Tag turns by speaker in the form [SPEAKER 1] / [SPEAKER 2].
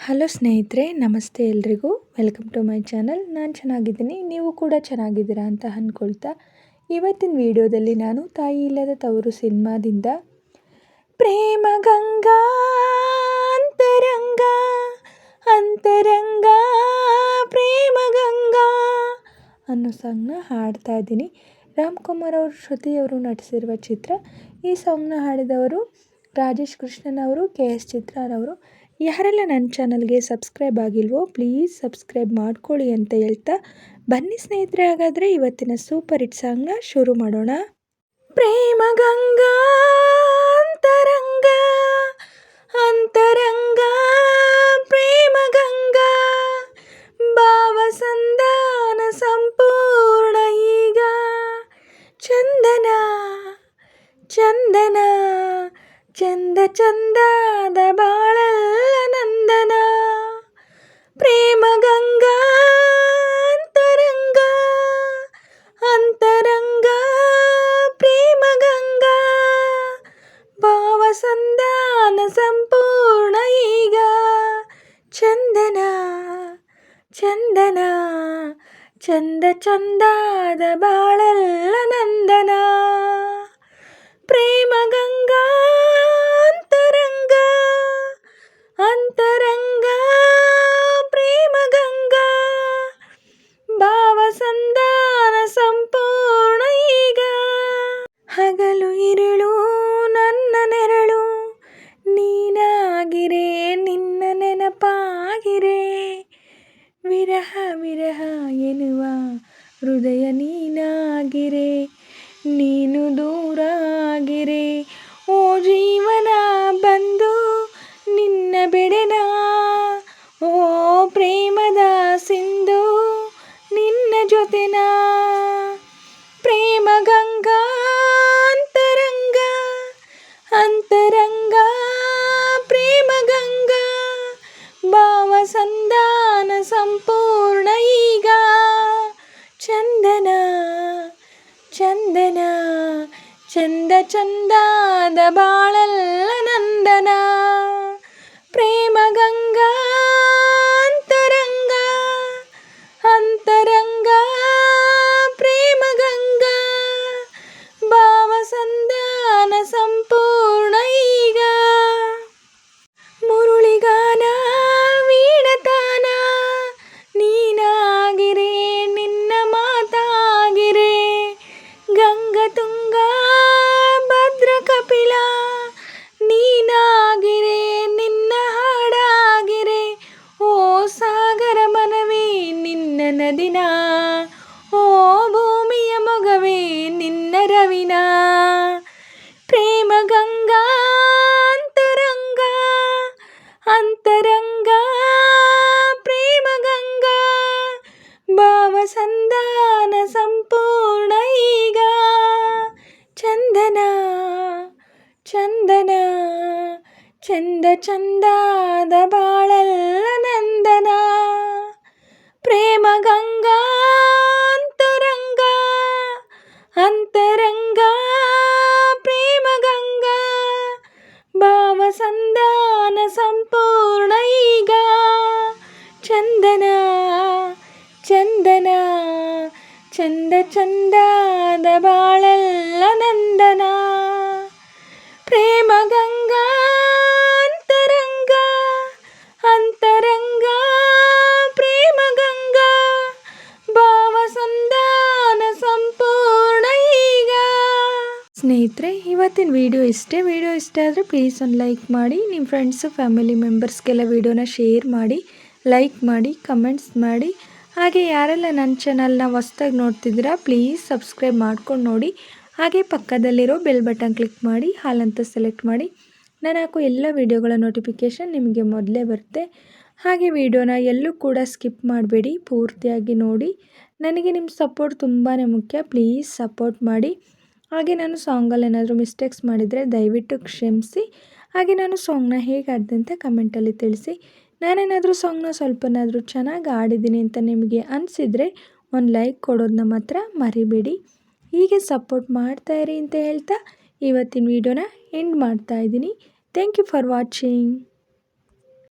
[SPEAKER 1] Hello ಸ್ನೇಹಿತರೆ, ನಮಸ್ತೆ ಎಲ್ರಿಗೂ. Welcome to my channel. ನಾನು ಚೆನ್ನಾಗಿದ್ದೀನಿ, ನೀವು ಕೂಡ ಚೆನ್ನಾಗಿದ್ದೀರಾ ಅಂತ ಅಂದ್ಕೊಳ್ತಾ ಇವತ್ತಿನ ವಿಡಿಯೋದಲ್ಲಿ ನಾನು ತಾಯಿ ಇಲ್ಲದ ತವರು ಸಿನಿಮಾದಿಂದ ಪ್ರೇಮ ಗಂಗಾ ಅಂತರಂಗ ಅಂತರಂಗ ಪ್ರೇಮ ಗಂಗಾ ಅನ್ನೋ ಸಾಂಗ್ನ ಹಾಡ್ತಾ ಇದ್ದೀನಿ. ರಾಮ್ಕುಮಾರ್ ಅವರು ಶ್ರುತಿಯವರು ನಟಿಸಿರುವ ಚಿತ್ರ. ಈ ಸಾಂಗ್ನ ಹಾಡಿದವರು ರಾಜೇಶ್ ಕೃಷ್ಣನ್ ಅವರು, KS ಚಿತ್ರರವರು. ಯಾರೆಲ್ಲ ನನ್ನ ಚಾನಲ್ಗೆ ಸಬ್ಸ್ಕ್ರೈಬ್ ಆಗಿಲ್ವೋ ಪ್ಲೀಸ್ ಸಬ್ಸ್ಕ್ರೈಬ್ ಮಾಡ್ಕೊಳ್ಳಿ ಅಂತ ಹೇಳ್ತಾ ಬನ್ನಿ ಸ್ನೇಹಿತರೆ, ಹಾಗಾದರೆ ಇವತ್ತಿನ ಸೂಪರ್ ಹಿಟ್ ಸಾಂಗ್ನ ಶುರು ಮಾಡೋಣ. ಪ್ರೇಮ ಗಂಗಾ ಅಂತರಂಗ ಅಂತರಂಗ ಪ್ರೇಮ ಗಂಗಾ ಭಾವ ಸಂಧಾನ ಸಂಪೂರ್ಣ ಈಗ ಚಂದನ ಚಂದನ ಚಂದ ಚಂದದ ಬಾಳಲ್ಲ ನಂದನ. ಪ್ರೇಮ ಗಂಗಾ ಅಂತರಂಗ ಅಂತರಂಗ ಪ್ರೇಮ ಗಂಗಾ ಭಾವ ಸಂಧಾನ ಸಂಪೂರ್ಣ ಈಗ ಚಂದನ ಚಂದನ ಚಂದ ಚಂದದ ಬಾಳಲ್ಲ ನಂದನ. ಪ್ರೇಮ ಗಂಗಾ ಅಂತರಂಗ ಅಂತರಂಗ ಪ್ರೇಮ ಗಂಗಾ ಭಾವ ಸಂಧಾನ ಸಂಪೂರ್ಣ ಈಗ. ಹಗಲು ಇರುಳು ನನ್ನ ನೆರಳು ನೀನಾಗಿರೆ, ನಿನ್ನ ನೆನಪಾಗಿರೆ, ವಿರಹ ವಿರಹ ಎನ್ನುವ ಹೃದಯ ನೀನಾಗಿರೆ, ನೀನು ದೂರ ಆಗಿರೆ ಓ ಜೀವನ ಬಂದು ನಿನ್ನ ಬೆಡೆನ, ಓ ಪ್ರೇಮದ ಸಿಂಧು ನಿನ್ನ ಜೊತೆನ. ಪ್ರೇಮ ಗಂಗಾ ಅಂತರಂಗ ಅಂತರಂಗ ಪ್ರೇಮ ಗಂಗಾ ಭಾವ ಸಂಧಾನ ಸಂಪೂರ್ಣ ಈಗ ಚಂದನ ಚಂದನ ಚಂದ ಚಂದದ ಬಾಳಲ್ಲ ನಂದನ. ಪ್ರೇಮ ಗಂಗಾ ಅಂತರಂಗ ಅಂತರಂಗ ಪ್ರೇಮ ಗಂಗಾ ಭಾವ ಸಂಧಾನ ಸಂಪೂರ್ಣ ಈಗ. ಮುರುಳಿಗಾನ ವೀಣತಾನ ನೀನಾಗಿರೆ, ನಿನ್ನ ಮಾತಾಗಿರೆ, ಗಂಗಾ ತುಂಗ ಭದ್ರ ಕಪಿಲ ನೀನಾಗಿರೆ, ನಿನ್ನ ಹಾಡಾಗಿರೆ, ಓ ಸಾಗರ ಮನವೇ ನಿನ್ನ ನದಿನ, ಓ ಭೂಮಿಯ ಮೊಗವೇ ನಿನ್ನ ರವಿನ. ಪ್ರೇಮ ಗಂಗಾ ಅಂತರಂಗ ಅಂತರಂಗ ಪ್ರೇಮ ಗಂಗಾ ಭಾವ ಸಂಧಾನ ಸಂಪೂರ್ಣ ಈಗ ಚಂದನ ಚಂದನ ಚಂದ ಚಂದದ ಬಾಳಲ್ಲ ನಂದನ. ಪ್ರೇಮ ಗಂಗಾ ಅಂತರಂಗ ಅಂತರಂಗ ಪ್ರೇಮ ಗಂಗಾ ಭಾವ ಸಂಧಾನ ಸಂಪೂರ್ಣ ಈಗ ಚಂದನ ಚಂದನ ಚಂದ ಚಂದದ ಬಾಳಲ್ಲ ನಂದನ. ಪ್ರೇಮ ಗಂಗಾ ಅಂತರಂಗ ಅಂತರಂಗ ಪ್ರೇಮ ಗಂಗಾ ಭಾವ ಸಂಧಾನ ಸಂಪೂರ್ಣ ಈಗ. ಸ್ನೇಹಿತರೆ, ಇವತ್ತಿನ ವಿಡಿಯೋ ಇಷ್ಟೇ. ವಿಡಿಯೋ ಇಷ್ಟ ಆದರೆ ಪ್ಲೀಸ್ ಒಂದು ಲೈಕ್ ಮಾಡಿ, ನಿಮ್ಮ ಫ್ರೆಂಡ್ಸು ಫ್ಯಾಮಿಲಿ ಮೆಂಬರ್ಸ್ಗೆಲ್ಲ ವಿಡಿಯೋನ ಶೇರ್ ಮಾಡಿ, ಲೈಕ್ ಮಾಡಿ, ಕಮೆಂಟ್ಸ್ ಮಾಡಿ. ಹಾಗೆ ಯಾರೆಲ್ಲ ನನ್ನ ಚಾನಲ್ನ ಹೊಸ್ದಾಗಿ ನೋಡ್ತಿದ್ದೀರಾ ಪ್ಲೀಸ್ ಸಬ್ಸ್ಕ್ರೈಬ್ ಮಾಡ್ಕೊಂಡು ನೋಡಿ. ಹಾಗೆ ಪಕ್ಕದಲ್ಲಿರೋ ಬೆಲ್ ಬಟನ್ ಕ್ಲಿಕ್ ಮಾಡಿ ಹಾಲ್ ಅಂತ ಸೆಲೆಕ್ಟ್ ಮಾಡಿ. ನಾನು ಹಾಕೋ ಎಲ್ಲ ವಿಡಿಯೋಗಳ ನೋಟಿಫಿಕೇಷನ್ ನಿಮಗೆ ಮೊದಲೇ ಬರುತ್ತೆ. ಹಾಗೆ ವಿಡಿಯೋನ ಎಲ್ಲೂ ಕೂಡ ಸ್ಕಿಪ್ ಮಾಡಬೇಡಿ, ಪೂರ್ತಿಯಾಗಿ ನೋಡಿ. ನನಗೆ ನಿಮ್ಮ ಸಪೋರ್ಟ್ ತುಂಬಾ ಮುಖ್ಯ, ಪ್ಲೀಸ್ ಸಪೋರ್ಟ್ ಮಾಡಿ. ಹಾಗೆ ನಾನು ಸಾಂಗಲ್ಲಿ ಏನಾದರೂ ಮಿಸ್ಟೇಕ್ಸ್ ಮಾಡಿದರೆ ದಯವಿಟ್ಟು ಕ್ಷಮಿಸಿ. ಹಾಗೆ ನಾನು ಸಾಂಗ್ನ ಹೇಗೆ ಆಡಿದೆ ಅಂತ ಕಮೆಂಟಲ್ಲಿ ತಿಳಿಸಿ. ನಾನೇನಾದರೂ ಸಾಂಗ್ನ ಸ್ವಲ್ಪನಾದರೂ ಚೆನ್ನಾಗಿ ಆಡಿದ್ದೀನಿ ಅಂತ ನಿಮಗೆ ಅನಿಸಿದರೆ ಒಂದು ಲೈಕ್ ಕೊಡೋದನ್ನ ಮಾತ್ರ ಮರಿಬೇಡಿ. ಹೀಗೆ ಸಪೋರ್ಟ್ ಮಾಡ್ತಾಯಿರಿ ಅಂತ ಹೇಳ್ತಾ ಇವತ್ತಿನ ವಿಡಿಯೋನ ಎಂಡ್ ಮಾಡ್ತಾಯಿದ್ದೀನಿ. Thank you for watching.